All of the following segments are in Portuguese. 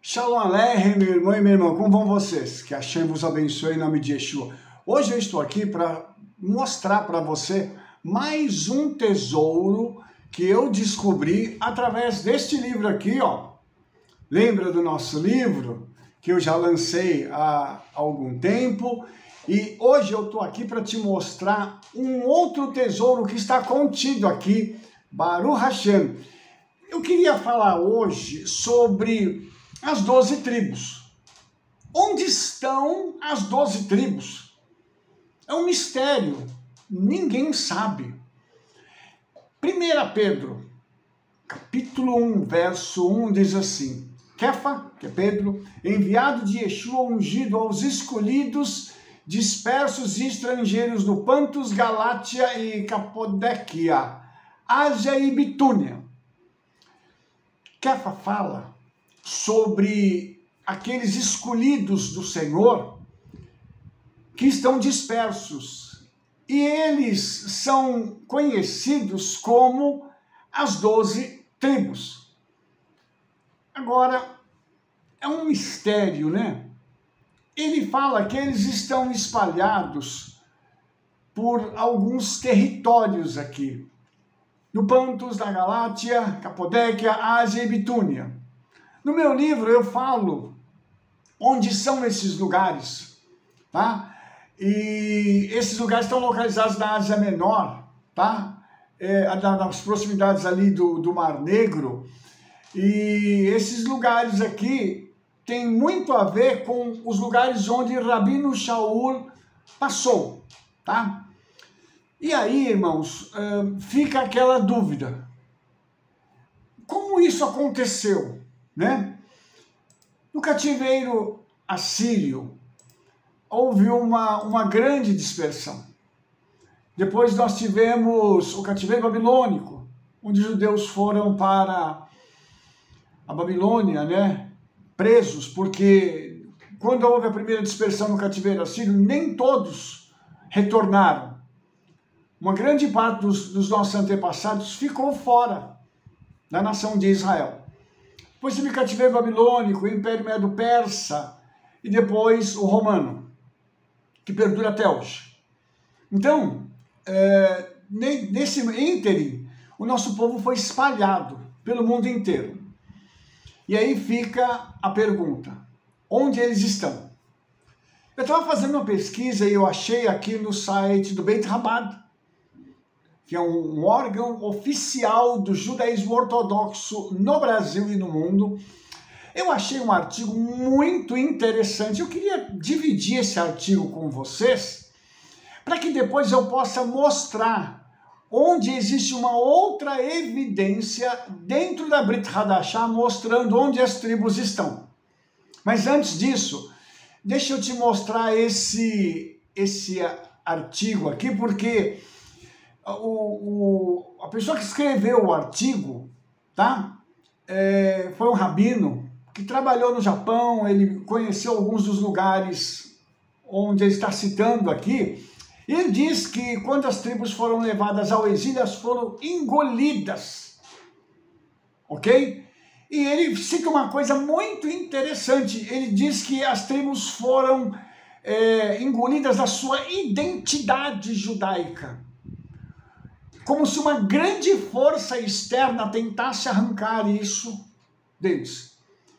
Shalom Aleichem, meu irmão e minha irmã, como vão vocês? Que Hashem vos abençoe em nome de Yeshua. Hoje eu estou aqui para mostrar para você mais um tesouro que eu descobri através deste livro aqui, ó. Lembra do nosso livro que eu já lancei há algum tempo? E hoje eu estou aqui para te mostrar um outro tesouro que está contido aqui, Baruch Hashem. Eu queria falar hoje sobre as 12 tribos. Onde estão as 12 tribos? É um mistério, ninguém sabe. 1 Pedro, capítulo 1, verso 1, diz assim: Kefa, que é Pedro, enviado de Yeshua, ungido aos escolhidos, dispersos e estrangeiros no Pontus, Galátia e Capadóquia, Ásia e Bitúnia. Kefa fala sobre aqueles escolhidos do Senhor que estão dispersos. E eles são conhecidos como as 12 tribos. Agora, é um mistério, né? Ele fala que eles estão espalhados por alguns territórios aqui. No Pontus, na Galátia, Capadóquia, Ásia e Bitúnia. No meu livro eu falo onde são esses lugares, tá? E esses lugares estão localizados na Ásia Menor, tá? Nas proximidades ali do Mar Negro. E esses lugares aqui têm muito a ver com os lugares onde Rabino Shaul passou, tá? E aí, irmãos, fica aquela dúvida. Como isso aconteceu, né? No cativeiro assírio, houve uma grande dispersão. Depois nós tivemos o cativeiro babilônico, onde os judeus foram para a Babilônia, né? Presos, porque quando houve a primeira dispersão no cativeiro assírio, nem todos retornaram. Uma grande parte dos nossos antepassados ficou fora da nação de Israel. Depois teve o cativeiro babilônico, o Império Medo-Persa e depois o romano, que perdura até hoje. Então, nesse ínterim, o nosso povo foi espalhado pelo mundo inteiro. E aí fica a pergunta, onde eles estão? Eu estava fazendo uma pesquisa e eu achei aqui no site do Beit Chabad, que é um órgão oficial do judaísmo ortodoxo no Brasil e no mundo. Eu achei um artigo muito interessante. Eu queria dividir esse artigo com vocês, para que depois eu possa mostrar onde existe uma outra evidência dentro da Brit Hadashah, mostrando onde as tribos estão. Mas antes disso, deixa eu te mostrar esse artigo aqui, porque a pessoa que escreveu o artigo, tá? Foi um rabino que trabalhou no Japão. Ele conheceu alguns dos lugares onde ele está citando aqui. Ele diz que quando as tribos foram levadas ao exílio, elas foram engolidas, ok? E ele cita uma coisa muito interessante. Ele diz que as tribos foram engolidas da sua identidade judaica, como se uma grande força externa tentasse arrancar isso deles.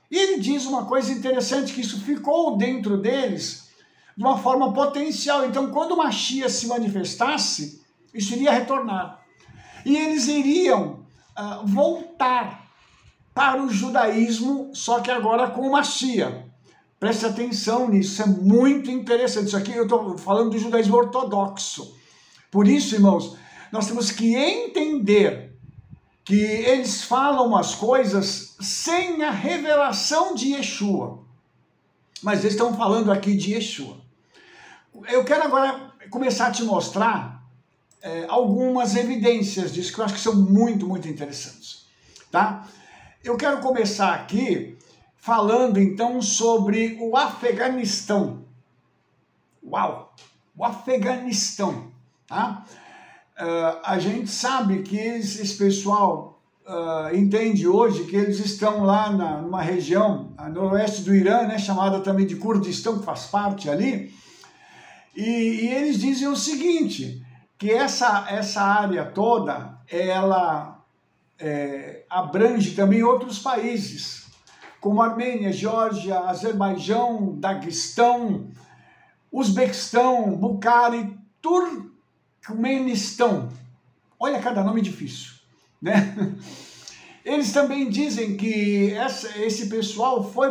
E ele diz uma coisa interessante, que isso ficou dentro deles de uma forma potencial. Então, quando o Mashiach se manifestasse, isso iria retornar. E eles iriam voltar para o judaísmo, só que agora com o Mashiach. Preste atenção nisso, isso é muito interessante. Isso aqui eu estou falando do judaísmo ortodoxo. Por isso, irmãos, nós temos que entender que eles falam as coisas sem a revelação de Yeshua. Mas eles estão falando aqui de Yeshua. Eu quero agora começar a te mostrar algumas evidências disso, que eu acho que são muito, muito interessantes. Tá? Eu quero começar aqui falando então sobre o Afeganistão. Uau! O Afeganistão. Tá? A gente sabe que esse pessoal entende hoje que eles estão lá numa região a noroeste do Irã, né, chamada também de Kurdistão, que faz parte ali, e eles dizem o seguinte, que essa área toda, ela abrange também outros países, como Armênia, Geórgia, Azerbaijão, Daguestão, Uzbequistão, Bukhara, Turkmenistão. Olha cada nome difícil, né? Eles também dizem que esse pessoal foi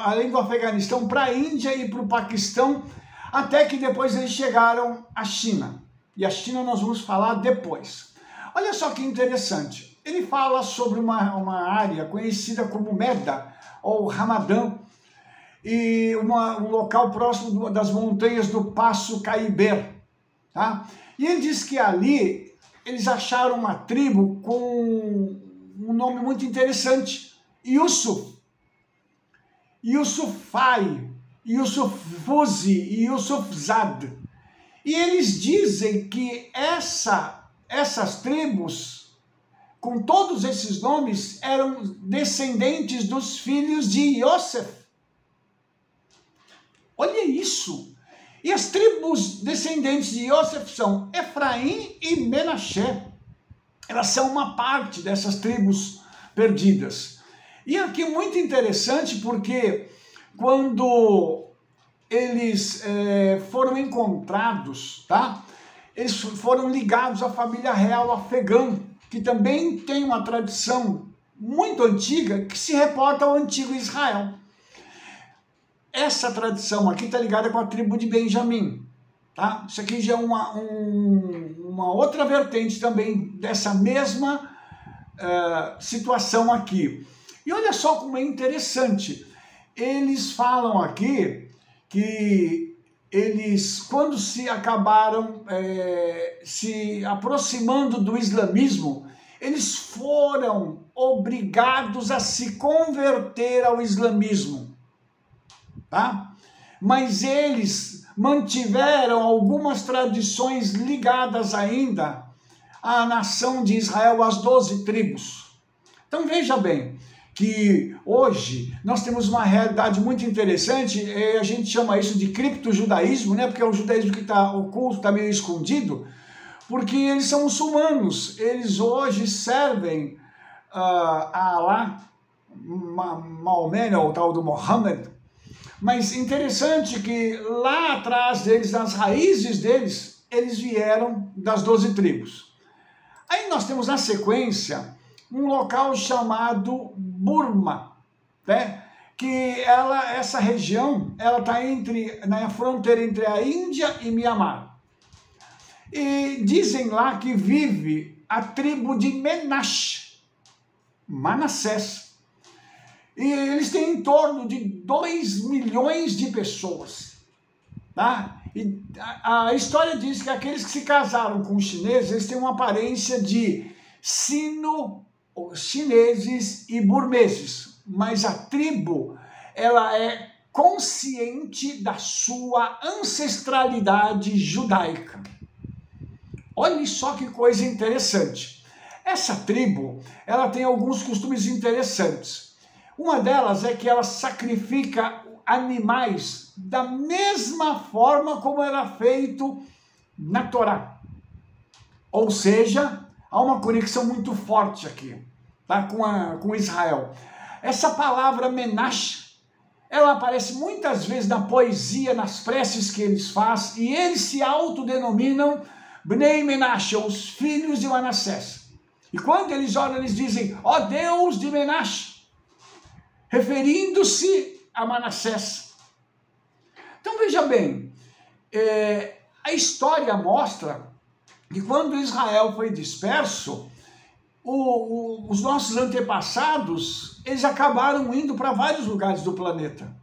além do Afeganistão, para a Índia e para o Paquistão, até que depois eles chegaram à China. E a China nós vamos falar depois. Olha só que interessante. Ele fala sobre uma área conhecida como Meda, ou Ramadã, e um local próximo das montanhas do Passo Caiber. Tá? E ele diz que ali eles acharam uma tribo com um nome muito interessante, Yusuf, Yusufai, Yusufzuzi e Yusufzad. E eles dizem que essas tribos, com todos esses nomes, eram descendentes dos filhos de Yosef. Olha isso! E as tribos descendentes de Yosef são Efraim e Menaché. Elas são uma parte dessas tribos perdidas. E aqui muito interessante porque quando eles foram encontrados, tá? Eles foram ligados à família real afegã, que também tem uma tradição muito antiga que se reporta ao antigo Israel. Essa tradição aqui está ligada com a tribo de Benjamim. Tá? Isso aqui já é uma outra vertente também dessa mesma situação aqui. E olha só como é interessante. Eles falam aqui que eles, quando se acabaram se aproximando do islamismo, eles foram obrigados a se converter ao islamismo. Tá? Mas eles mantiveram algumas tradições ligadas ainda à nação de Israel, às 12 tribos. Então veja bem, que hoje nós temos uma realidade muito interessante, a gente chama isso de criptojudaísmo, né? Porque é um judaísmo que está oculto, está meio escondido, porque eles são muçulmanos, eles hoje servem a Alá, Maomé, o tal do Mohammed. Mas interessante que lá atrás deles, nas raízes deles, eles vieram das 12 tribos. Aí nós temos na sequência um local chamado Burma, né? Que essa região está na fronteira entre a Índia e Mianmar. E dizem lá que vive a tribo de Manassés. E eles têm em torno de 2 milhões de pessoas. Tá? E a história diz que aqueles que se casaram com os chineses, eles têm uma aparência de sino-chineses e burmeses. Mas a tribo, ela é consciente da sua ancestralidade judaica. Olha só que coisa interessante. Essa tribo, ela tem alguns costumes interessantes. Uma delas é que ela sacrifica animais da mesma forma como era feito na Torá. Ou seja, há uma conexão muito forte aqui, tá? com Israel. Essa palavra Menash, ela aparece muitas vezes na poesia, nas preces que eles fazem, e eles se autodenominam Bnei Menashe, os filhos de Manassés. E quando eles oram, eles dizem, ó Deus de Menashe, referindo-se a Manassés. Então veja bem, a história mostra que quando Israel foi disperso, os nossos antepassados, eles acabaram indo para vários lugares do planeta,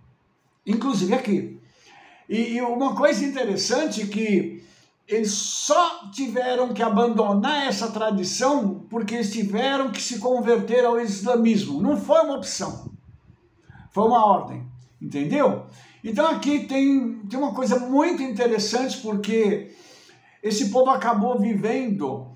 inclusive aqui. E uma coisa interessante é que eles só tiveram que abandonar essa tradição porque eles tiveram que se converter ao islamismo. Não foi uma opção. Foi uma ordem, entendeu? Então aqui tem uma coisa muito interessante, porque esse povo acabou vivendo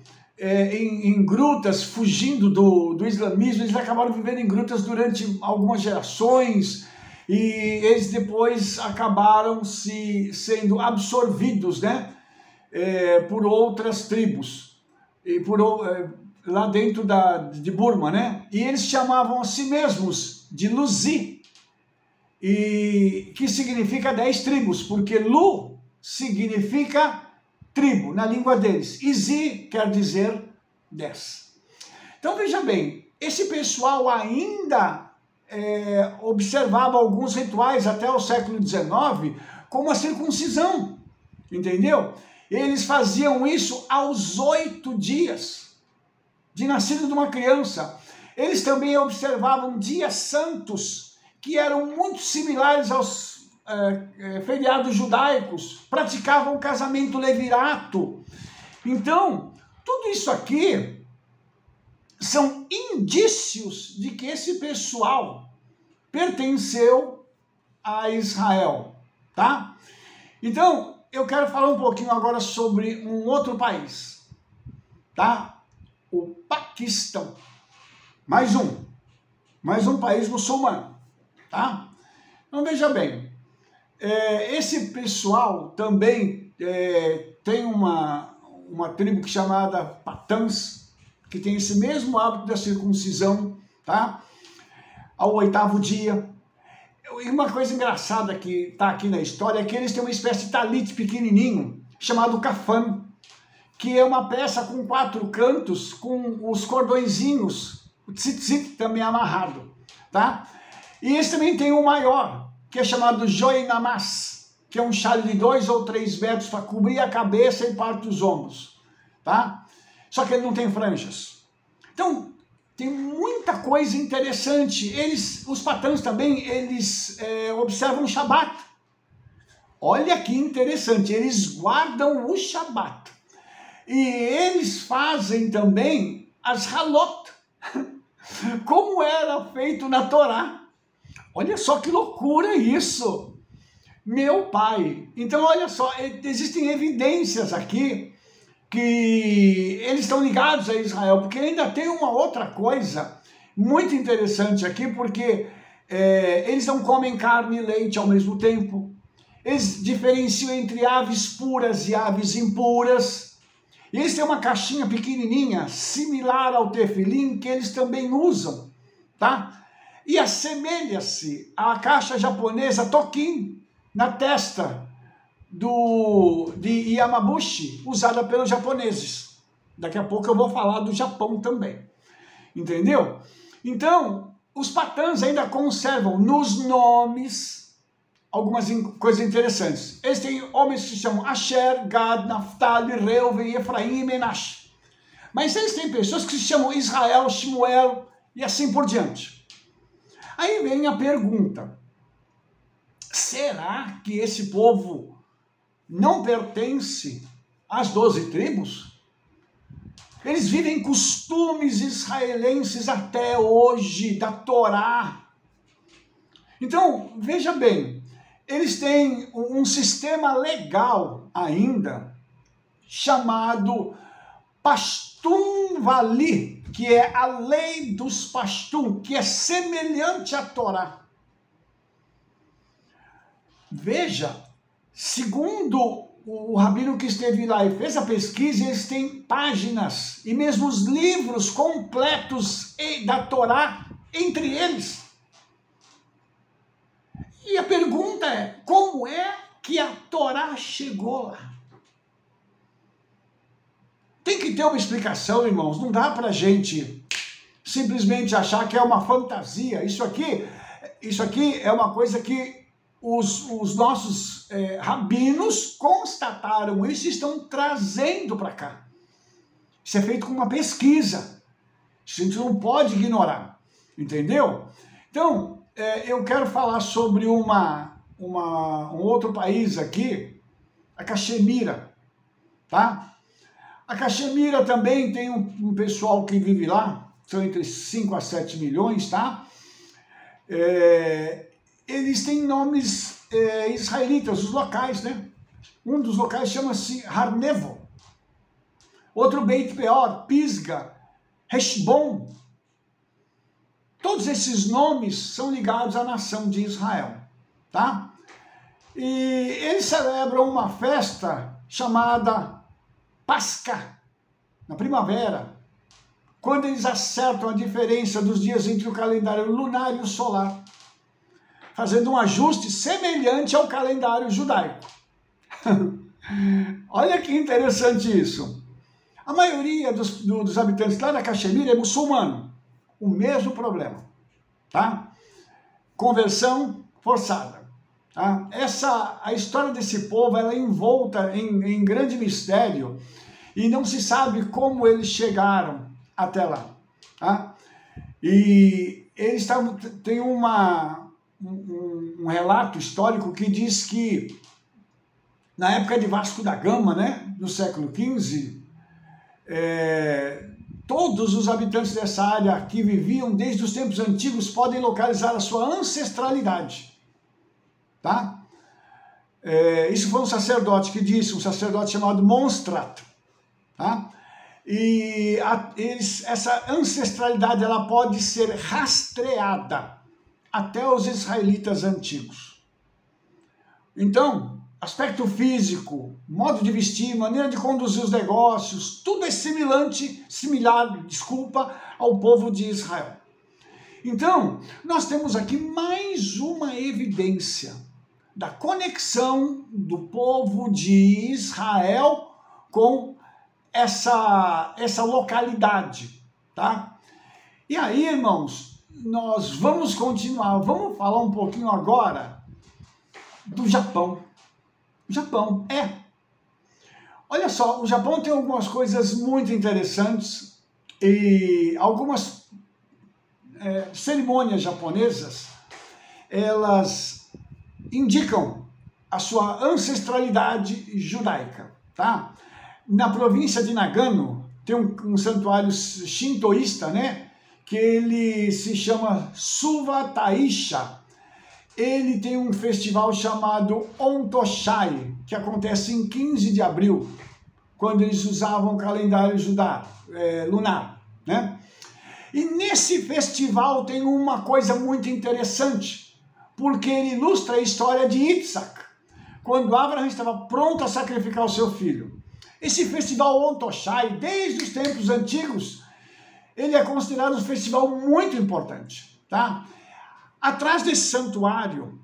em grutas, fugindo do islamismo. Eles acabaram vivendo em grutas durante algumas gerações e eles depois acabaram sendo absorvidos, né, por outras tribos e lá dentro de Burma, né? E eles chamavam a si mesmos de Luzi, e que significa 10 tribos, porque Lu significa tribo na língua deles, e Zi quer dizer 10. Então veja bem, esse pessoal ainda observava alguns rituais até o século XIX, como a circuncisão, entendeu? Eles faziam isso aos 8 dias de nascido de uma criança. Eles também observavam dias santos, que eram muito similares aos feriados judaicos, praticavam o casamento levirato. Então, tudo isso aqui são indícios de que esse pessoal pertenceu a Israel, tá? Então, eu quero falar um pouquinho agora sobre um outro país, tá? O Paquistão. Mais um país muçulmano, tá? Então, veja bem, esse pessoal também tem uma tribo chamada Patãs, que tem esse mesmo hábito da circuncisão, tá? Ao 8º dia. E uma coisa engraçada que está aqui na história é que eles têm uma espécie de talit pequenininho, chamado kafan, que é uma peça com 4 cantos, com os cordõezinhos, o tzitzit também amarrado, tá? E eles também têm um maior, que é chamado joinamas, que é um chale de 2 ou 3 metros para cobrir a cabeça e parte dos ombros, tá? Só que ele não tem franjas. Então, tem muita coisa interessante. Os patãs também, eles observam o Shabat. Olha que interessante, eles guardam o Shabat. E eles fazem também as halot, como era feito na Torá. Olha só que loucura isso, meu pai. Então, olha só, existem evidências aqui que eles estão ligados a Israel, porque ainda tem uma outra coisa muito interessante aqui, porque eles não comem carne e leite ao mesmo tempo, eles diferenciam entre aves puras e aves impuras, e eles têm uma caixinha pequenininha, similar ao tefilim, que eles também usam, tá? E assemelha-se à caixa japonesa Tokin, na testa de Yamabushi, usada pelos japoneses. Daqui a pouco eu vou falar do Japão também, entendeu? Então, os patãs ainda conservam nos nomes algumas coisas interessantes. Eles têm homens que se chamam Asher, Gad, Naphtali, Reuven, Efraim e Menashe. Mas eles têm pessoas que se chamam Israel, Shmuel e assim por diante. Aí vem a pergunta, será que esse povo não pertence às 12 tribos? Eles vivem costumes israelenses até hoje, da Torá. Então, veja bem, eles têm um sistema legal ainda, chamado Pashtun Vali, que é a lei dos Pashtun, que é semelhante à Torá. Veja, segundo o rabino que esteve lá e fez a pesquisa, eles têm páginas e mesmo os livros completos da Torá entre eles. E a pergunta é, como é que a Torá chegou lá? Tem que ter uma explicação, irmãos. Não dá para a gente simplesmente achar que é uma fantasia. Isso aqui é uma coisa que os nossos rabinos constataram isso e estão trazendo para cá. Isso é feito com uma pesquisa. Isso a gente não pode ignorar. Entendeu? Então, eu quero falar sobre um outro país aqui, a Caxemira, tá? A Caxemira também tem um pessoal que vive lá, são entre 5 a 7 milhões, tá? Eles têm nomes israelitas, os locais, né? Um dos locais chama-se Har Nevo. outro Beit Peor, Pisga, Heshbon. Todos esses nomes são ligados à nação de Israel, tá? E eles celebram uma festa chamada Páscoa, na primavera, quando eles acertam a diferença dos dias entre o calendário lunar e o solar, fazendo um ajuste semelhante ao calendário judaico. Olha que interessante isso. A maioria dos habitantes lá da Caxemira é muçulmano. O mesmo problema, tá? Conversão forçada. Tá? A história desse povo ela é envolta em grande mistério e não se sabe como eles chegaram até lá. Tá? E eles tem um relato histórico que diz que na época de Vasco da Gama, né, no século XV, todos os habitantes dessa área que viviam desde os tempos antigos podem localizar a sua ancestralidade. Tá? Isso foi um sacerdote que disse, um sacerdote chamado Monstrat. Tá? E essa ancestralidade ela pode ser rastreada até os israelitas antigos. Então, aspecto físico, modo de vestir, maneira de conduzir os negócios, tudo é similar ao povo de Israel. Então, nós temos aqui mais uma evidência da conexão do povo de Israel com essa localidade, tá? E aí, irmãos, nós vamos continuar, vamos falar um pouquinho agora do Japão. O Japão, olha só, o Japão tem algumas coisas muito interessantes e algumas cerimônias japonesas, elas indicam a sua ancestralidade judaica, tá? Na província de Nagano tem um santuário shintoísta, né? Que ele se chama Suwa Taisha. Ele tem um festival chamado Ontoshai, que acontece em 15 de abril, quando eles usavam o calendário lunar, né? E nesse festival tem uma coisa muito interessante, porque ele ilustra a história de Yitzhak, quando Abraham estava pronto a sacrificar o seu filho. Esse festival Ontoshai, desde os tempos antigos, ele é considerado um festival muito importante, tá? Atrás desse santuário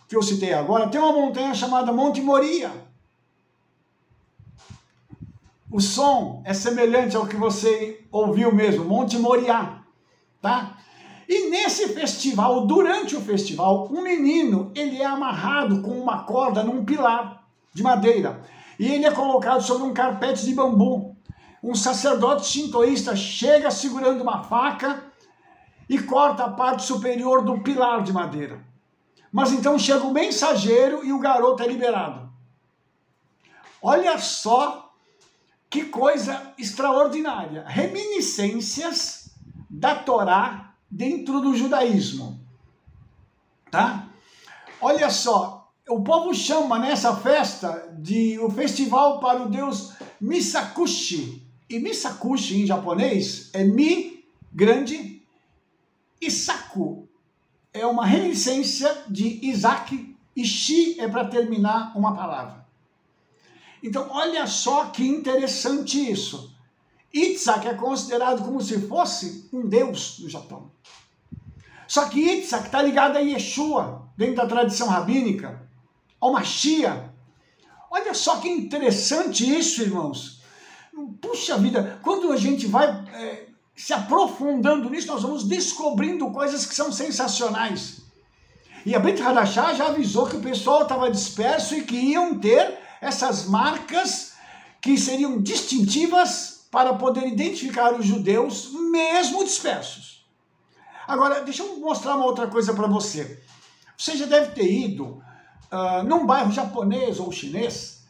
que eu citei agora, tem uma montanha chamada Monte Moria. O som é semelhante ao que você ouviu mesmo, Monte Moriá, tá? E nesse festival, durante o festival, um menino, ele é amarrado com uma corda num pilar de madeira e ele é colocado sobre um carpete de bambu. Um sacerdote shintoísta chega segurando uma faca e corta a parte superior do pilar de madeira. Mas então chega o mensageiro e o garoto é liberado. Olha só que coisa extraordinária. Reminiscências da Torá dentro do judaísmo. Tá? Olha só, o povo chama nessa festa o festival para o deus Misakushi. E Misakushi em japonês é Mi, grande, e Saku é uma reminiscência de Isaac e Shi é para terminar uma palavra. Então, olha só que interessante isso. Yitzhak é considerado como se fosse um deus do Japão. Só que Yitzhak está ligado a Yeshua, dentro da tradição rabínica, ao Mashiach. Olha só que interessante isso, irmãos. Puxa vida, quando a gente vai se aprofundando nisso, nós vamos descobrindo coisas que são sensacionais. E a Brit Hadashah já avisou que o pessoal estava disperso e que iam ter essas marcas que seriam distintivas para poder identificar os judeus, mesmo dispersos. Agora, deixa eu mostrar uma outra coisa para você. Você já deve ter ido num bairro japonês ou chinês,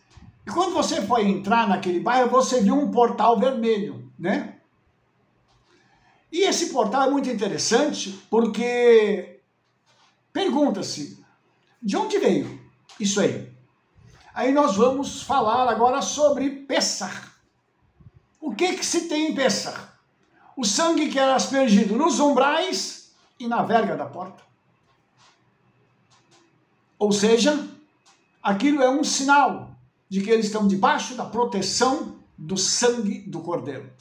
e quando você foi entrar naquele bairro, você viu um portal vermelho, né? E esse portal é muito interessante porque pergunta-se, de onde veio isso aí? Aí nós vamos falar agora sobre Pessach. o que se tem em Pêssar? O sangue que era aspergido nos umbrais e na verga da porta. Ou seja, aquilo é um sinal de que eles estão debaixo da proteção do sangue do Cordeiro.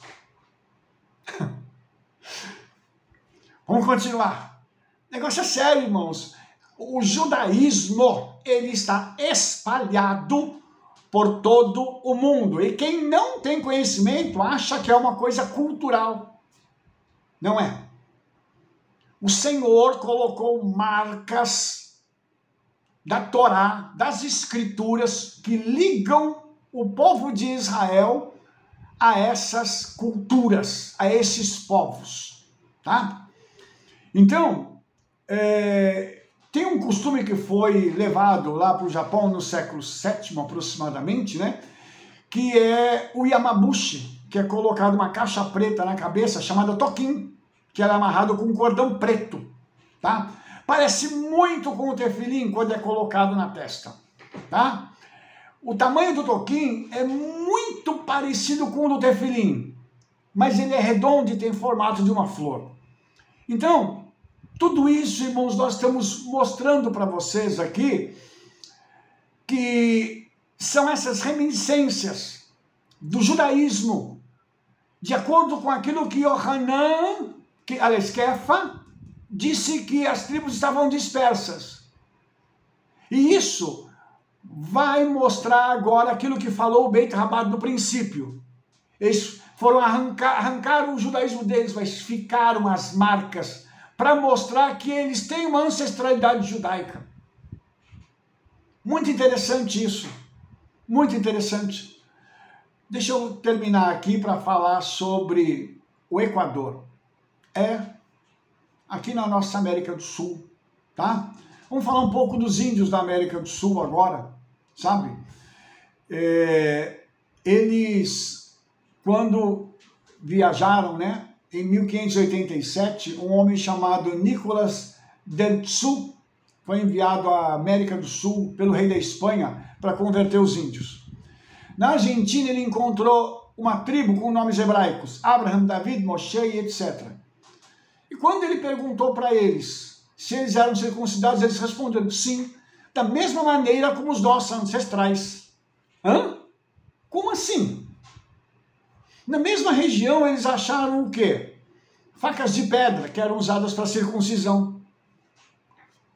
Vamos continuar. O negócio é sério, irmãos. O judaísmo, ele está espalhado por todo o mundo. E quem não tem conhecimento acha que é uma coisa cultural. Não é. O Senhor colocou marcas da Torá, das Escrituras, que ligam o povo de Israel a essas culturas, a esses povos. Tá? Então, tem um costume que foi levado lá para o Japão no século VII, aproximadamente, né? Que é o yamabushi, que é colocado uma caixa preta na cabeça, chamada toquim, que era amarrado com um cordão preto, tá? Parece muito com o tefilim quando é colocado na testa, tá? O tamanho do toquim é muito parecido com o do tefilim, mas ele é redondo e tem formato de uma flor. Então, tudo isso, irmãos, nós estamos mostrando para vocês aqui que são essas reminiscências do judaísmo, de acordo com aquilo que Yohanan, Kefa, disse que as tribos estavam dispersas. E isso vai mostrar agora aquilo que falou o Beit Rabbah no princípio. Eles foram arrancar o judaísmo deles, mas ficaram as marcas para mostrar que eles têm uma ancestralidade judaica. Muito interessante isso. Muito interessante. Deixa eu terminar aqui para falar sobre o Equador. Aqui na nossa América do Sul, tá? Vamos falar um pouco dos índios da América do Sul agora, sabe? Eles, quando viajaram, né? Em 1587, um homem chamado Nicolás del Tzú foi enviado à América do Sul pelo rei da Espanha para converter os índios. Na Argentina, ele encontrou uma tribo com nomes hebraicos, Abraham, David, Moshe e etc. E quando ele perguntou para eles se eles eram circuncidados, eles responderam sim, da mesma maneira como os nossos ancestrais. Hã? Como assim? Na mesma região, eles acharam o quê? Facas de pedra, que eram usadas para circuncisão.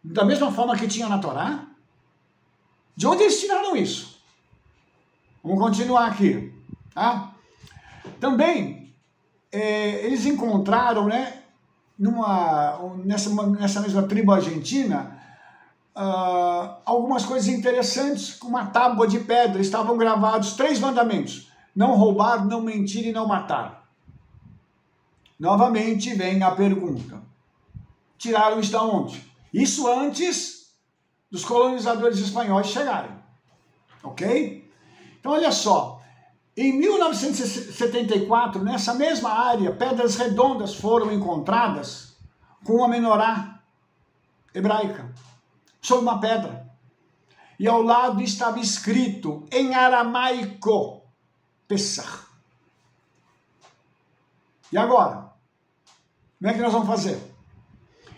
Da mesma forma que tinha na Torá. De onde eles tiraram isso? Vamos continuar aqui. Tá? Também, eles encontraram, né, nessa mesma tribo argentina, algumas coisas interessantes, com uma tábua de pedra. Estavam gravados 3 mandamentos. Não roubar, não mentir e não matar. Novamente vem a pergunta. Tiraram isso da onde? Isso antes dos colonizadores espanhóis chegarem. Ok? Então, olha só. Em 1974, nessa mesma área, pedras redondas foram encontradas com uma menorá hebraica, sobre uma pedra. E ao lado estava escrito, em aramaico, Pêssar. E agora? Como é que nós vamos fazer?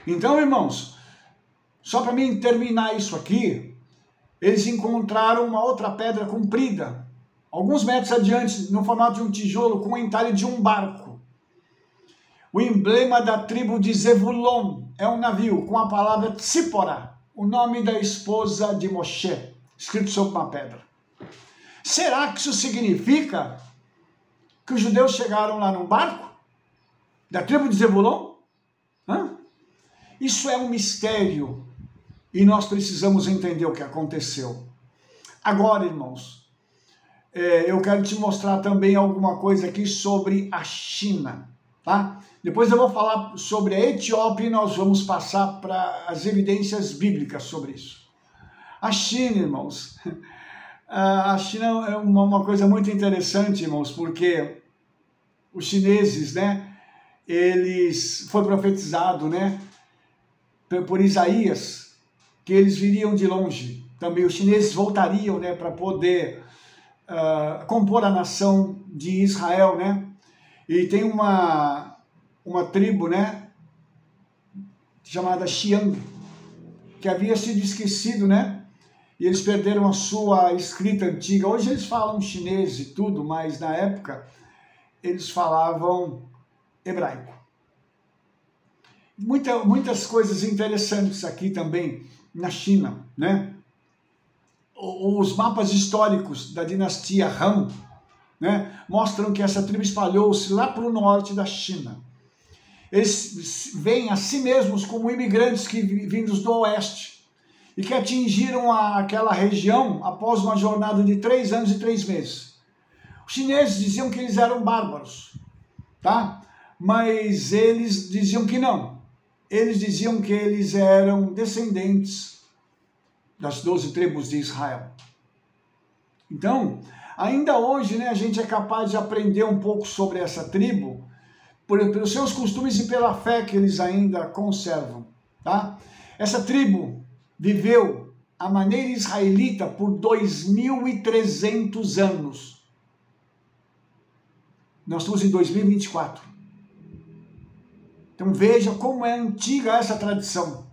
Então, irmãos, só para mim terminar isso aqui, eles encontraram uma outra pedra comprida, alguns metros adiante, no formato de um tijolo, com o entalhe de um barco. O emblema da tribo de Zevulon é um navio com a palavra Tzipora, o nome da esposa de Moshe, escrito sobre uma pedra. Será que isso significa que os judeus chegaram lá num barco? Da tribo de Zebulon? Isso é um mistério e nós precisamos entender o que aconteceu. Agora, irmãos, eu quero te mostrar também alguma coisa aqui sobre a China, tá? Depois eu vou falar sobre a Etiópia e nós vamos passar para as evidências bíblicas sobre isso. A China, irmãos, a China é uma coisa muito interessante, irmãos, porque os chineses, né, foi profetizado, né, por Isaías, que eles viriam de longe. Também os chineses voltariam, né, para poder compor a nação de Israel, né? E tem uma tribo, né, chamada Xiang, que havia sido esquecido, né? E eles perderam a sua escrita antiga. Hoje eles falam chinês e tudo, mas na época eles falavam hebraico. Muitas coisas interessantes aqui também na China, né? Os mapas históricos da dinastia Han, né, mostram que essa tribo espalhou-se lá para o norte da China. Eles veem a si mesmos como imigrantes vindos do oeste e que atingiram aquela região após uma jornada de 3 anos e 3 meses. Os chineses diziam que eles eram bárbaros, tá? Mas eles diziam que não. Eles diziam que eles eram descendentes das 12 tribos de Israel. Então, ainda hoje, né, a gente é capaz de aprender um pouco sobre essa tribo, pelos seus costumes e pela fé que eles ainda conservam, tá? Essa tribo viveu a maneira israelita por 2.300 anos. Nós estamos em 2024. Então veja como é antiga essa tradição.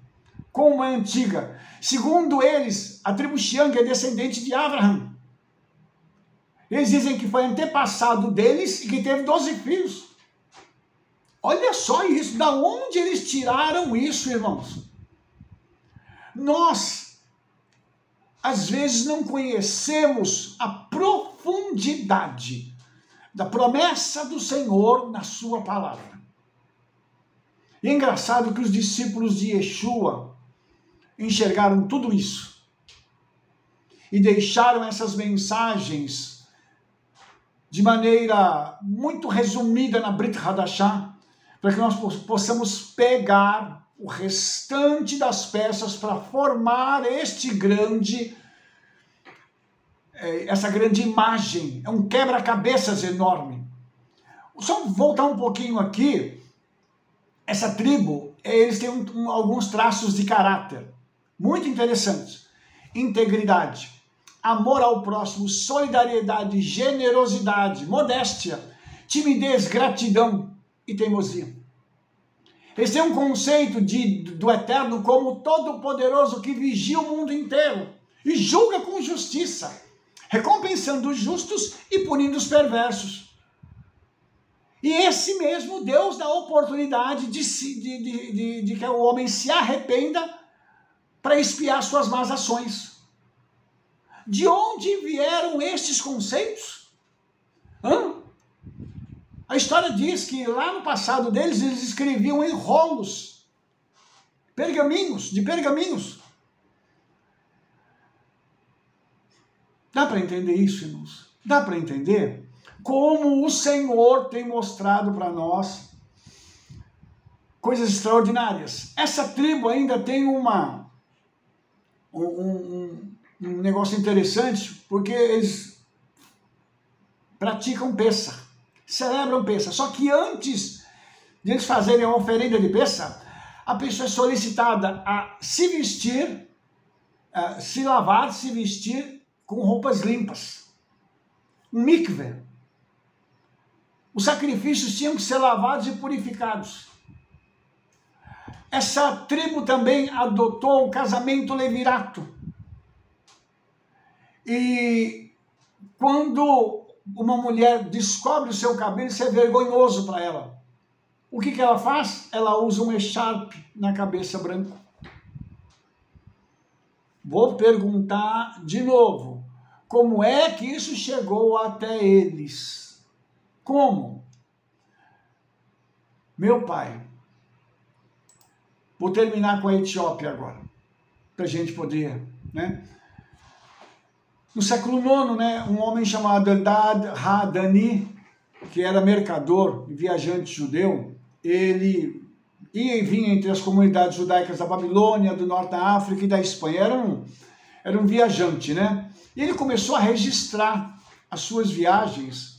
Como é antiga. Segundo eles, a tribo Xiang é descendente de Abraham. Eles dizem que foi antepassado deles e que teve 12 filhos. Olha só isso, da onde eles tiraram isso, irmãos? Nós, às vezes, não conhecemos a profundidade da promessa do Senhor na sua palavra. E é engraçado que os discípulos de Yeshua enxergaram tudo isso e deixaram essas mensagens de maneira muito resumida na Brit Hadashah, para que nós possamos pegar o restante das peças para formar essa grande imagem. É um quebra-cabeças enorme. Só voltar um pouquinho aqui, essa tribo, eles têm alguns traços de caráter muito interessantes. Integridade, amor ao próximo, solidariedade, generosidade, modéstia, timidez, gratidão e teimosia. Eles têm um conceito do Eterno como todo-poderoso que vigia o mundo inteiro e julga com justiça, recompensando os justos e punindo os perversos. E esse mesmo Deus dá a oportunidade de que o homem se arrependa para expiar suas más ações. De onde vieram estes conceitos? A história diz que lá no passado deles, eles escreviam em rolos, de pergaminhos. Dá para entender isso, irmãos? Dá para entender como o Senhor tem mostrado para nós coisas extraordinárias. Essa tribo ainda tem um negócio interessante, porque eles praticam Pêssar, celebram Pêssar. Só que antes de eles fazerem a oferenda de Pêssar, a pessoa é solicitada a se vestir, se lavar, se vestir com roupas limpas. Um mikveh. Os sacrifícios tinham que ser lavados e purificados. Essa tribo também adotou o casamento levirato. E quando uma mulher descobre o seu cabelo, isso é vergonhoso para ela. O que ela faz? Ela usa um echarpe na cabeça branco. Vou perguntar de novo, como é que isso chegou até eles? Como? Meu pai, vou terminar com a Etiópia agora, para a gente poder, né? No século IX, né, um homem chamado Eldad Ha-Dani, que era mercador e viajante judeu, ele ia e vinha entre as comunidades judaicas da Babilônia, do norte da África e da Espanha. Era um viajante, né? E ele começou a registrar as suas viagens,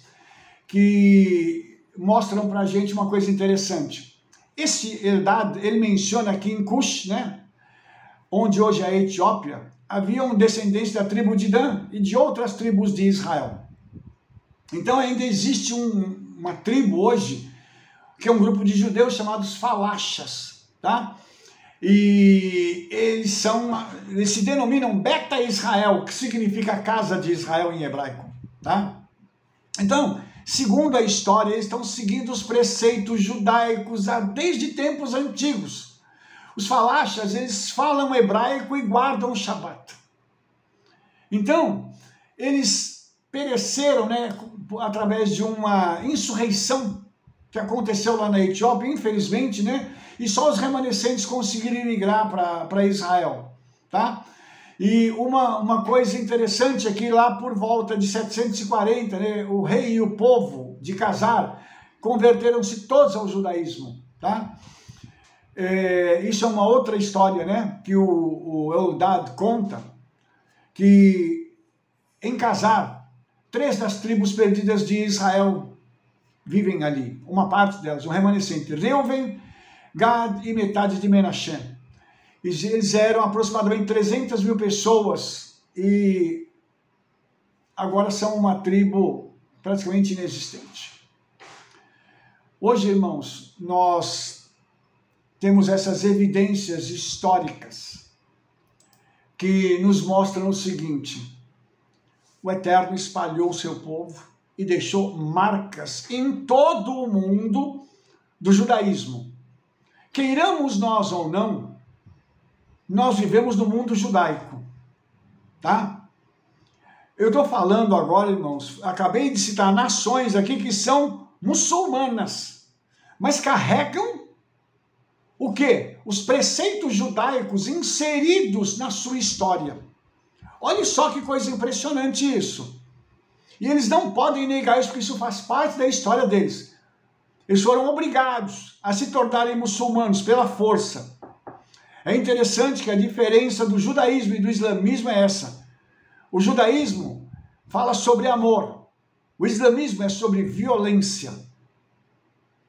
que mostram para a gente uma coisa interessante. Esse Eldad, ele menciona aqui em Cush, né, onde hoje é a Etiópia, haviam descendentes da tribo de Dan e de outras tribos de Israel. Então ainda existe uma tribo hoje, que é um grupo de judeus chamados Falachas, tá? E eles se denominam Beta Israel, que significa casa de Israel em hebraico, tá? Então, segundo a história, eles estão seguindo os preceitos judaicos desde tempos antigos. Os Falachas, eles falam hebraico e guardam o Shabat. Então, eles pereceram, né, através de uma insurreição que aconteceu lá na Etiópia, infelizmente, né? E só os remanescentes conseguiram migrar para Israel, tá? E uma coisa interessante é que lá por volta de 740, né, o rei e o povo de Khazar converteram-se todos ao judaísmo, tá? Isso é uma outra história, né, que o Eldad conta, que em Khazar, 3 das tribos perdidas de Israel vivem ali, uma parte delas, um remanescente, Reuven, Gad e metade de Menashe. Eles eram aproximadamente 300 mil pessoas e agora são uma tribo praticamente inexistente. Hoje, irmãos, nós temos essas evidências históricas que nos mostram o seguinte: o Eterno espalhou o seu povo e deixou marcas em todo o mundo do judaísmo. Queiramos nós ou não, nós vivemos no mundo judaico, tá? Eu estou falando agora, irmãos, acabei de citar nações aqui que são muçulmanas, mas carregam o quê? Os preceitos judaicos inseridos na sua história. Olha só que coisa impressionante isso. E eles não podem negar isso, porque isso faz parte da história deles. Eles foram obrigados a se tornarem muçulmanos pela força. É interessante que a diferença do judaísmo e do islamismo é essa. O judaísmo fala sobre amor. O islamismo é sobre violência.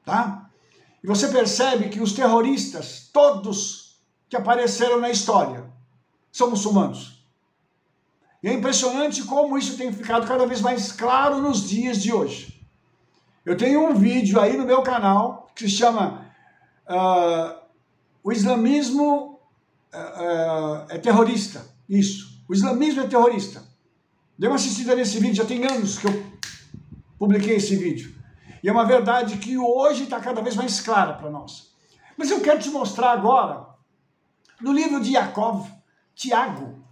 Tá? E você percebe que os terroristas, todos que apareceram na história, são muçulmanos. E é impressionante como isso tem ficado cada vez mais claro nos dias de hoje. Eu tenho um vídeo aí no meu canal que se chama O Islamismo é Terrorista. Isso, o islamismo é terrorista. Dê uma assistida nesse vídeo, já tem anos que eu publiquei esse vídeo. E é uma verdade que hoje está cada vez mais clara para nós. Mas eu quero te mostrar agora, no livro de Yaakov, Tiago,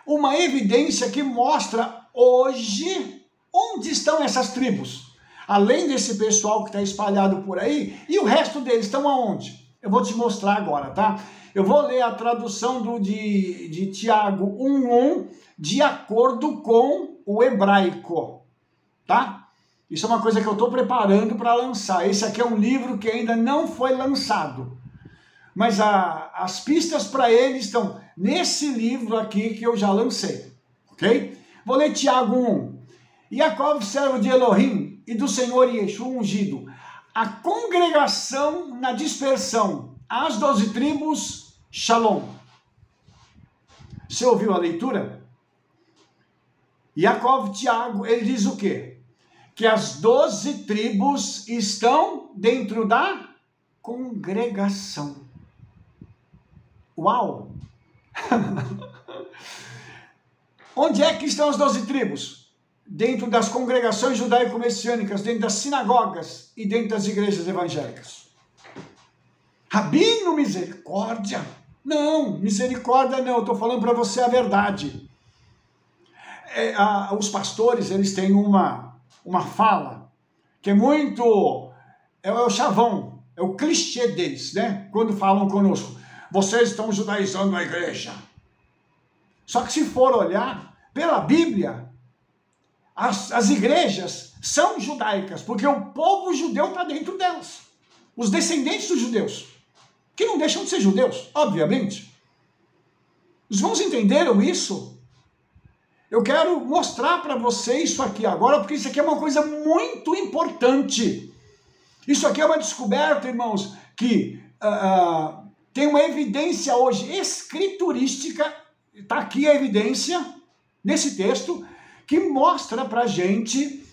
uma evidência que mostra hoje onde estão essas tribos. Além desse pessoal que está espalhado por aí, e o resto deles estão aonde? Eu vou te mostrar agora, tá? Eu vou ler a tradução de Tiago 1:1 de acordo com o hebraico, tá? Isso é uma coisa que eu estou preparando para lançar. Esse aqui é um livro que ainda não foi lançado. Mas as pistas para ele estão nesse livro aqui que eu já lancei, ok? Vou ler Tiago 1. Yaakov, servo de Elohim e do Senhor Yeshua ungido, a congregação na dispersão, as 12 tribos, Shalom. Você ouviu a leitura? Yaakov, Tiago, ele diz o quê? Que as 12 tribos estão dentro da congregação. Uau! Onde é que estão as 12 tribos? Dentro das congregações judaico-messiânicas, dentro das sinagogas e dentro das igrejas evangélicas. Rabino, misericórdia? Não, misericórdia não, eu estou falando para você a verdade. Os pastores, eles têm uma fala que é muito, é o chavão, é o clichê deles, né? Quando falam conosco, vocês estão judaizando a igreja. Só que se for olhar pela Bíblia, as igrejas são judaicas, porque o povo judeu está dentro delas. Os descendentes dos judeus, que não deixam de ser judeus, obviamente. Os irmãos entenderam isso? Eu quero mostrar para você isso aqui agora, porque isso aqui é uma coisa muito importante. Isso aqui é uma descoberta, irmãos, que tem uma evidência hoje escriturística, está aqui a evidência, nesse texto, que mostra para a gente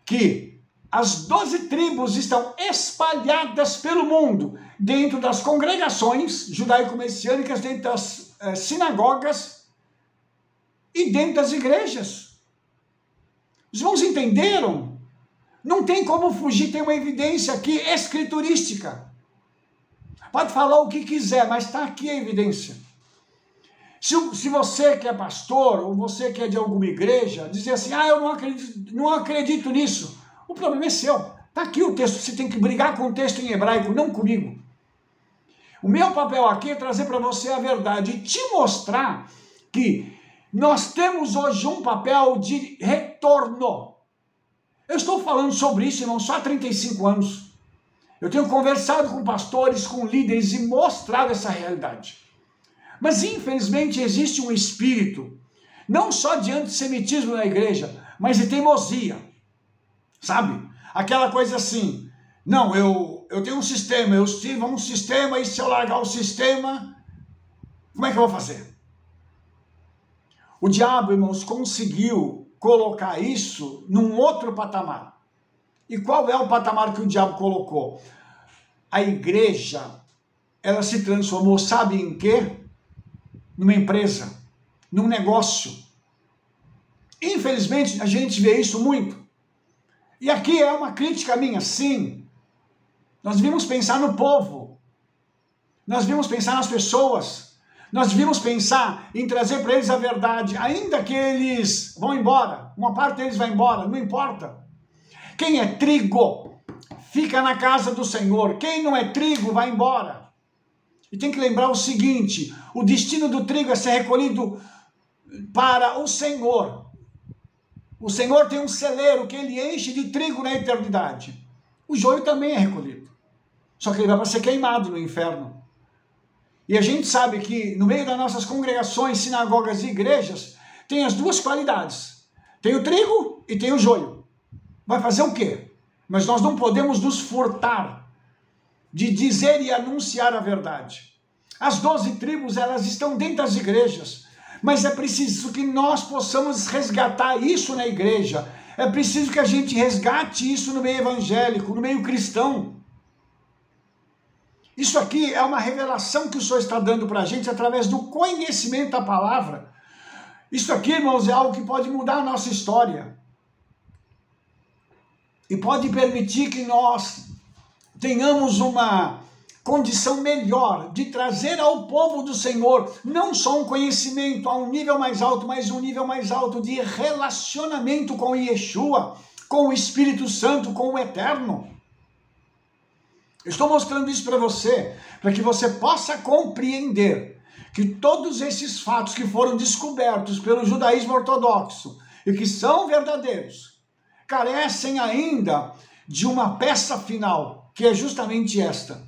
que as 12 tribos estão espalhadas pelo mundo, dentro das congregações judaico-messiânicas, dentro das sinagogas e dentro das igrejas. Os irmãos entenderam? Não tem como fugir, tem uma evidência aqui escriturística. Pode falar o que quiser, mas está aqui a evidência. Se você que é pastor, ou você que é de alguma igreja, dizer assim, eu não acredito nisso, o problema é seu. Está aqui o texto, você tem que brigar com o texto em hebraico, não comigo. O meu papel aqui é trazer para você a verdade e te mostrar que nós temos hoje um papel de retorno. Eu estou falando sobre isso, irmão, só há 35 anos. Eu tenho conversado com pastores, com líderes e mostrado essa realidade. Mas, infelizmente, existe um espírito, não só de antissemitismo na igreja, mas de teimosia. Sabe? Aquela coisa assim, não, eu tenho um sistema, eu sirvo a um sistema, e se eu largar o sistema, como é que eu vou fazer? O diabo, irmãos, conseguiu colocar isso num outro patamar. E qual é o patamar que o diabo colocou? A igreja, ela se transformou, sabe em quê? Numa empresa, num negócio. Infelizmente, a gente vê isso muito. E aqui é uma crítica minha, sim. Nós devíamos pensar no povo. Nós devíamos pensar nas pessoas. Nós devíamos pensar em trazer para eles a verdade, ainda que eles vão embora. Uma parte deles vai embora, não importa. Quem é trigo, fica na casa do Senhor. Quem não é trigo, vai embora. E tem que lembrar o seguinte, o destino do trigo é ser recolhido para o Senhor. O Senhor tem um celeiro que ele enche de trigo na eternidade. O joio também é recolhido. Só que ele vai para ser queimado no inferno. E a gente sabe que no meio das nossas congregações, sinagogas e igrejas, tem as duas qualidades. Tem o trigo e tem o joio. Vai fazer o quê? Mas nós não podemos nos furtar de dizer e anunciar a verdade. As 12 tribos, elas estão dentro das igrejas, mas é preciso que nós possamos resgatar isso na igreja. É preciso que a gente resgate isso no meio evangélico, no meio cristão. Isso aqui é uma revelação que o Senhor está dando para a gente através do conhecimento da palavra. Isso aqui, irmãos, é algo que pode mudar a nossa história. E pode permitir que nós tenhamos uma condição melhor de trazer ao povo do Senhor não só um conhecimento a um nível mais alto, mas um nível mais alto de relacionamento com Yeshua, com o Espírito Santo, com o Eterno. Eu estou mostrando isso para você, para que você possa compreender que todos esses fatos que foram descobertos pelo judaísmo ortodoxo e que são verdadeiros, carecem ainda de uma peça final, que é justamente esta.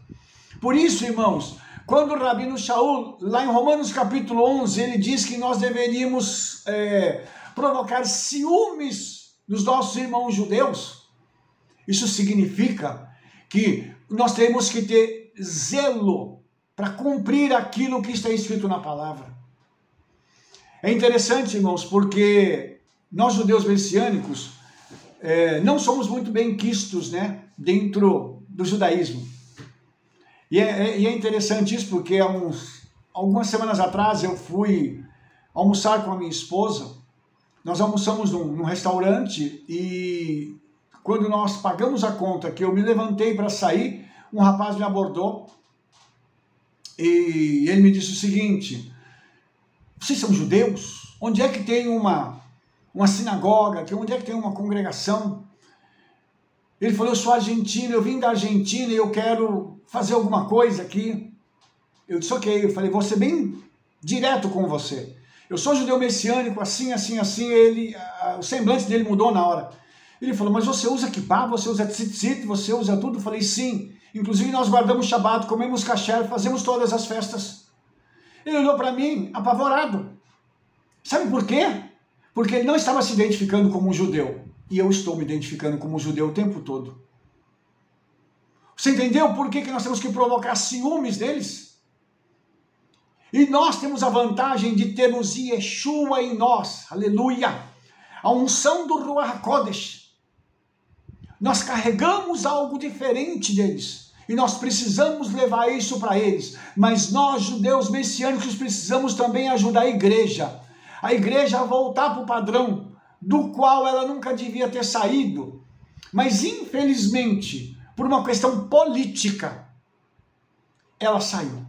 Por isso, irmãos, quando o Rabino Shaul, lá em Romanos capítulo 11, ele diz que nós deveríamos provocar ciúmes dos nossos irmãos judeus, isso significa que nós temos que ter zelo para cumprir aquilo que está escrito na palavra. É interessante, irmãos, porque nós judeus messiânicos não somos muito bem quistos, né, dentro do judaísmo. E é interessante isso porque algumas semanas atrás eu fui almoçar com a minha esposa. Nós almoçamos num restaurante e quando nós pagamos a conta, que eu me levantei para sair, um rapaz me abordou e ele me disse o seguinte: vocês são judeus? Onde é que tem uma sinagoga? Onde é que tem uma congregação? Ele falou: eu sou argentino, eu vim da Argentina e eu quero fazer alguma coisa aqui. Eu disse: ok. Eu falei: vou ser bem direto com você. Eu sou judeu messiânico, assim, assim, assim. O semblante dele mudou na hora. Ele falou: mas você usa kippah, você usa tzitzit, você usa tudo? Eu falei: sim. Inclusive nós guardamos Shabbat, comemos kasher, fazemos todas as festas. Ele olhou para mim apavorado. Sabe por quê? Porque ele não estava se identificando como um judeu. E eu estou me identificando como um judeu o tempo todo. Você entendeu por que nós temos que provocar ciúmes deles? E nós temos a vantagem de termos Yeshua em nós. Aleluia! A unção do Ruach HaKodesh. Nós carregamos algo diferente deles. E nós precisamos levar isso para eles. Mas nós, judeus messiânicos, precisamos também ajudar a igreja a voltar para o padrão do qual ela nunca devia ter saído. Mas, infelizmente, por uma questão política, ela saiu.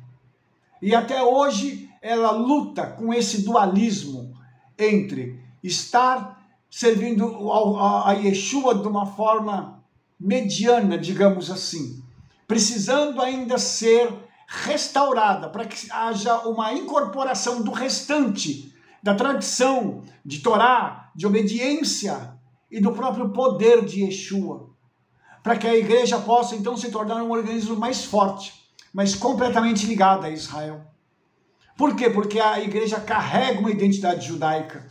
E até hoje ela luta com esse dualismo entre estar servindo a Yeshua de uma forma mediana, digamos assim, precisando ainda ser restaurada para que haja uma incorporação do restante da tradição de Torá, de obediência e do próprio poder de Yeshua, para que a igreja possa então se tornar um organismo mais forte, mas completamente ligado a Israel. Por quê? Porque a igreja carrega uma identidade judaica.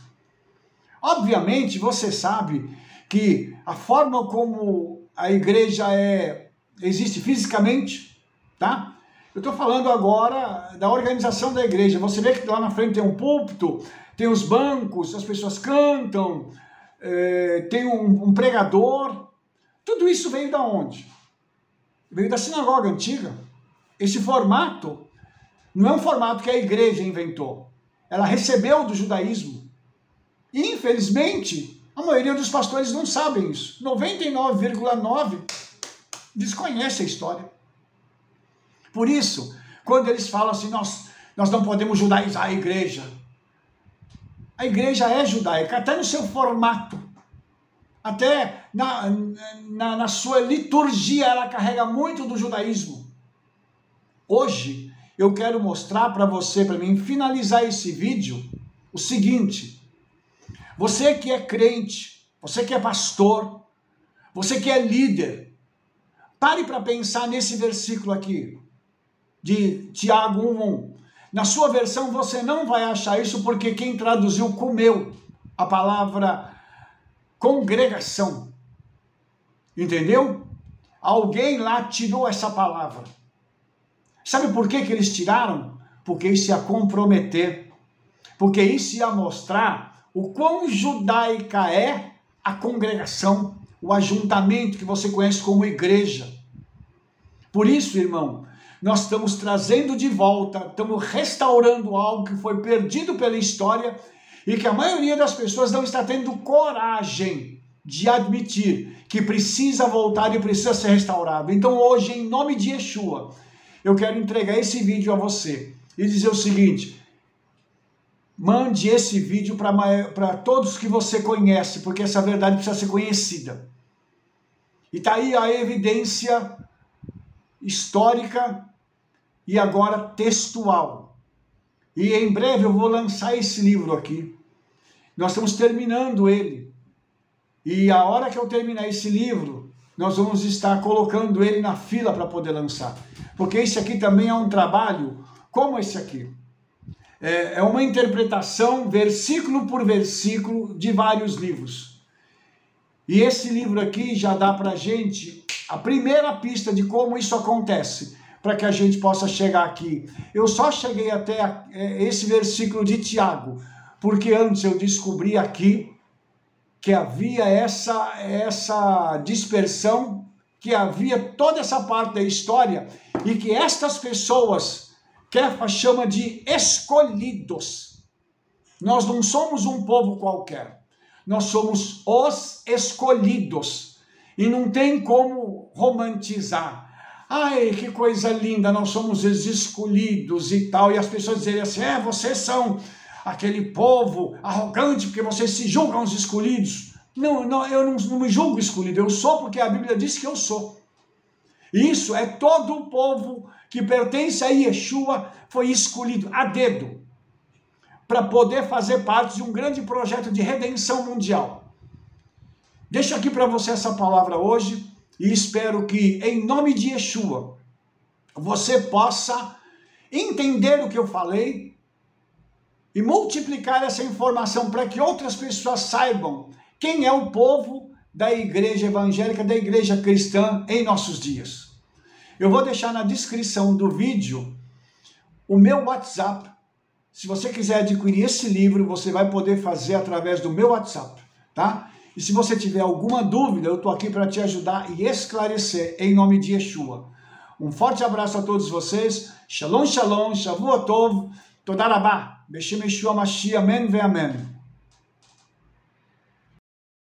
Obviamente, você sabe que a forma como a igreja existe fisicamente, tá? Eu estou falando agora da organização da igreja. Você vê que lá na frente tem um púlpito, tem os bancos, as pessoas cantam, tem um pregador. Tudo isso veio da onde? Veio da sinagoga antiga. Esse formato não é um formato que a igreja inventou. Ela recebeu do judaísmo. E, infelizmente, a maioria dos pastores não sabem isso. 99,9% desconhece a história. Por isso, quando eles falam assim, nós não podemos judaizar a igreja é judaica, até no seu formato. Até na sua liturgia, ela carrega muito do judaísmo. Hoje, eu quero mostrar para você, para mim, finalizar esse vídeo, o seguinte: você que é crente, você que é pastor, você que é líder, pare para pensar nesse versículo aqui, de Tiago 1:1. Na sua versão você não vai achar isso, porque quem traduziu comeu a palavra congregação. Entendeu? Alguém lá tirou essa palavra. Sabe por que eles tiraram? Porque isso ia comprometer. Porque isso ia mostrar o quão judaica é a congregação, o ajuntamento que você conhece como igreja. Por isso, irmão, nós estamos trazendo de volta, estamos restaurando algo que foi perdido pela história e que a maioria das pessoas não está tendo coragem de admitir que precisa voltar e precisa ser restaurado. Então hoje, em nome de Yeshua, eu quero entregar esse vídeo a você e dizer o seguinte: mande esse vídeo para todos que você conhece, porque essa verdade precisa ser conhecida. E está aí a evidência histórica e agora textual. E em breve eu vou lançar esse livro aqui. Nós estamos terminando ele. E a hora que eu terminar esse livro, nós vamos estar colocando ele na fila para poder lançar. Porque esse aqui também é um trabalho como esse aqui. É uma interpretação, versículo por versículo, de vários livros. E esse livro aqui já dá para a gente a primeira pista de como isso acontece, para que a gente possa chegar aqui. Eu só cheguei até esse versículo de Tiago, porque antes eu descobri aqui que havia essa dispersão, que havia toda essa parte da história, e que estas pessoas, Kefa chama de escolhidos. Nós não somos um povo qualquer, nós somos os escolhidos, e não tem como romantizar. Ai, que coisa linda, nós somos os escolhidos e tal, e as pessoas dizem assim, vocês são aquele povo arrogante, porque vocês se julgam os escolhidos. Não, eu não me julgo escolhido, eu sou porque a Bíblia diz que eu sou. Isso é todo o povo que pertence a Yeshua, foi escolhido a dedo, para poder fazer parte de um grande projeto de redenção mundial. Deixo aqui para você essa palavra hoje, e espero que, em nome de Yeshua, você possa entender o que eu falei e multiplicar essa informação para que outras pessoas saibam quem é o povo da igreja evangélica, da igreja cristã em nossos dias. Eu vou deixar na descrição do vídeo o meu WhatsApp. Se você quiser adquirir esse livro, você vai poder fazer através do meu WhatsApp, tá? E se você tiver alguma dúvida, eu estou aqui para te ajudar e esclarecer em nome de Yeshua. Um forte abraço a todos vocês. Shalom, shalom, Shavua Tov, Toda Rabá, Beshem Yeshua Mashiach, amém ve amém.